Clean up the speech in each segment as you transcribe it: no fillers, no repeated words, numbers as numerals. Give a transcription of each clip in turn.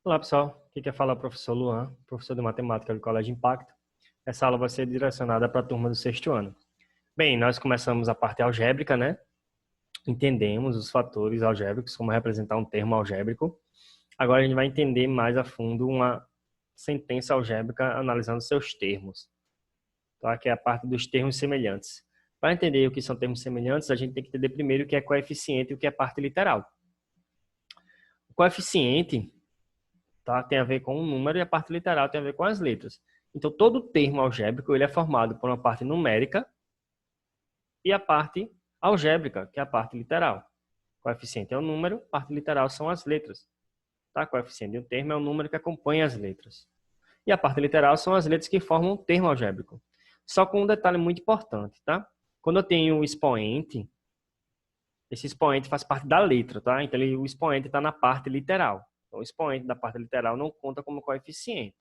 Olá, pessoal. Aqui quer falar é o professor Luan, professor de matemática do Colégio Impacto. Essa aula vai ser direcionada para a turma do sexto ano. Bem, nós começamos a parte algébrica, né? Entendemos os fatores algébricos, como representar um termo algébrico. Agora a gente vai entender mais a fundo uma sentença algébrica analisando seus termos. Então, aqui é a parte dos termos semelhantes. Para entender o que são termos semelhantes, a gente tem que entender primeiro o que é coeficiente e o que é parte literal. O coeficiente, tá, tem a ver com o número e a parte literal tem a ver com as letras. Então, todo termo algébrico ele é formado por uma parte numérica e a parte algébrica, que é a parte literal. Coeficiente é o número, parte literal são as letras. Tá? Coeficiente de um termo é o número que acompanha as letras. E a parte literal são as letras que formam o termo algébrico. Só com um detalhe muito importante, tá? Quando eu tenho o expoente, esse expoente faz parte da letra, tá? Então, o expoente está na parte literal. Então, o expoente da parte literal não conta como coeficiente.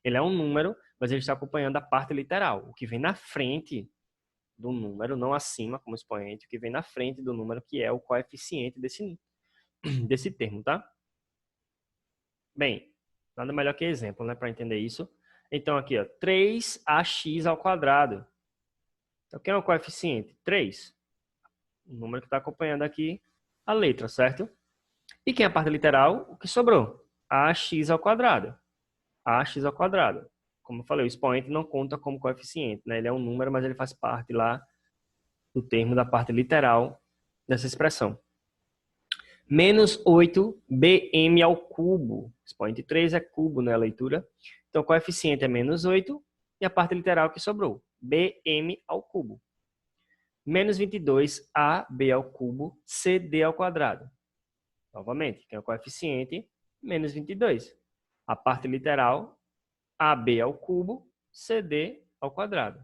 Ele é um número, mas ele está acompanhando a parte literal. O que vem na frente do número, não acima como expoente, o que vem na frente do número, que é o coeficiente desse termo, tá? Bem, nada melhor que exemplo, né, para entender isso. Então, aqui, ó, 3ax ao quadrado. Então, quem é o coeficiente? 3. O número que está acompanhando aqui a letra, certo? E quem é a parte literal? O que sobrou? Ax ao quadrado. Ax ao quadrado. Como eu falei, o expoente não conta como coeficiente, né? Ele é um número, mas ele faz parte lá do termo da parte literal dessa expressão. Menos 8bm ao cubo. Expoente 3 é cubo, né? A leitura. Então, o coeficiente é menos 8 e a parte literal que sobrou. bm ao cubo. Menos 22ab ao cubo, cd ao quadrado. Novamente, quem é o coeficiente? Menos 22. A parte literal, AB ao cubo, CD ao quadrado.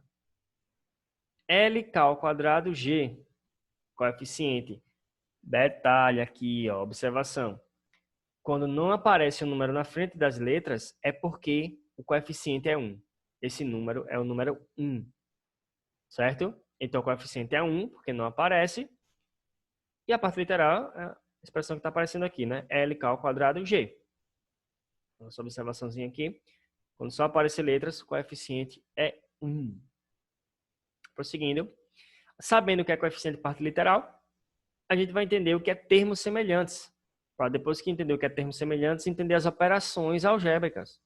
LK ao quadrado, G. Coeficiente. Detalhe aqui, ó, observação. Quando não aparece o número na frente das letras, é porque o coeficiente é 1. Esse número é o número 1. Certo? Então, o coeficiente é 1, porque não aparece. E a parte literal é a expressão que está aparecendo aqui, né? LK ao quadrado, G. Nossa observaçãozinha aqui. Quando só aparecer letras, o coeficiente é 1. Prosseguindo. Sabendo o que é coeficiente de parte literal, a gente vai entender o que é termos semelhantes. Para depois que entender o que é termos semelhantes, entender as operações algébricas.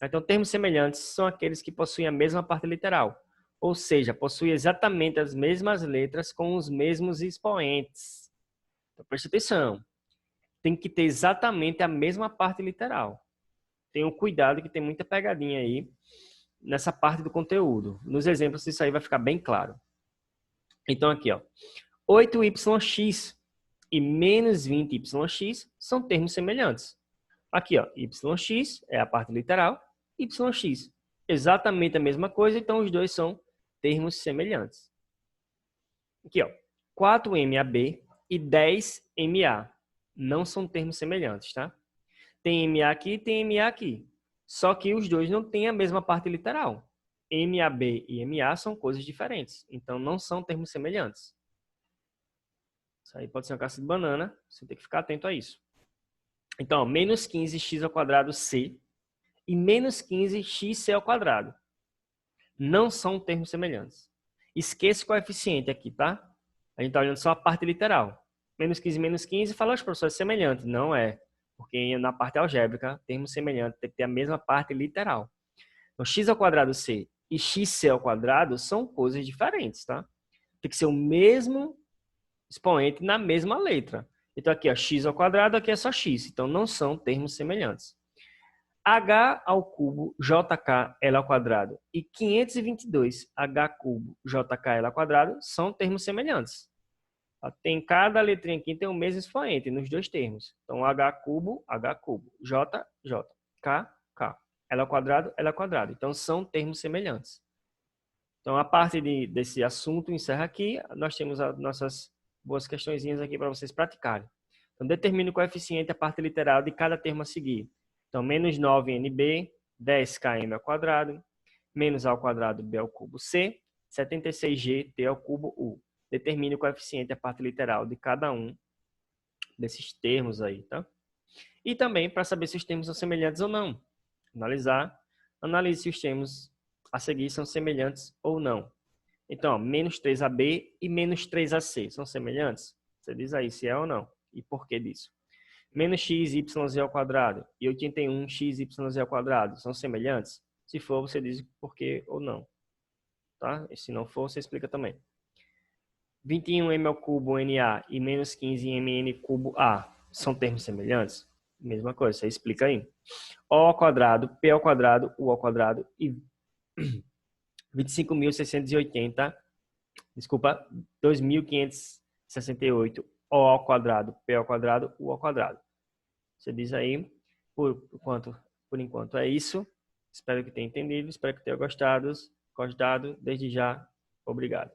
Então, termos semelhantes são aqueles que possuem a mesma parte literal. Ou seja, possuem exatamente as mesmas letras com os mesmos expoentes. Então, preste atenção. Tem que ter exatamente a mesma parte literal. Tenham cuidado que tem muita pegadinha aí nessa parte do conteúdo. Nos exemplos isso aí vai ficar bem claro. Então aqui, ó, 8yx e menos 20yx são termos semelhantes. Aqui, ó, yx é a parte literal, yx exatamente a mesma coisa, então os dois são termos semelhantes. Aqui, ó, 4mab e 10ma não são termos semelhantes, tá? Tem MA aqui e tem MA aqui. Só que os dois não têm a mesma parte literal. MAB e MA são coisas diferentes. Então, não são termos semelhantes. Isso aí pode ser uma casca de banana. Você tem que ficar atento a isso. Então, ó, menos 15x ao quadrado C e menos 15xc ao quadrado. Não são termos semelhantes. Esqueça o coeficiente aqui, tá? A gente está olhando só a parte literal. Menos 15, fala, professor, é semelhante. Não é. Porque na parte algébrica, termo semelhante tem que ter a mesma parte literal. Então, x ao quadrado c e xc ao quadrado são coisas diferentes, tá? Tem que ser o mesmo expoente na mesma letra. Então, aqui, ó, x ao quadrado, aqui é só x. Então, não são termos semelhantes. h ao cubo, jk, l ao quadrado e 522, h cubo, jk, l ao quadrado são termos semelhantes. Tem cada letrinha aqui tem o mesmo expoente nos dois termos. Então, h cubo, j, j, k, k. L ao quadrado, L ao quadrado. Então, são termos semelhantes. Então, a parte desse assunto encerra aqui. Nós temos as nossas boas questõezinhas aqui para vocês praticarem. Então, determine o coeficiente, a parte literal de cada termo a seguir. Então, menos 9nb, 10km ao quadrado, menos a ao quadrado b ao cubo c, 76g, t ao cubo u. Determine o coeficiente, a parte literal de cada um desses termos aí, tá? E também para saber se os termos são semelhantes ou não. Analisar, analise se os termos a seguir são semelhantes ou não. Então, ó, menos 3AB e menos 3AC são semelhantes? Você diz aí se é ou não. E por que disso? Menos x, yz ao quadrado e 81x, yz ao quadrado são semelhantes? Se for, você diz por que ou não. Tá? E se não for, você explica também. 21m ao cubo NA e menos 15mn cubo A são termos semelhantes? Mesma coisa, você explica aí. O ao quadrado, P ao quadrado, U ao quadrado e 25.680, desculpa, 2.568, O ao quadrado, P ao quadrado, U ao quadrado. Você diz aí, por enquanto é isso. Espero que tenha entendido, espero que tenha gostado. Desde já, obrigado.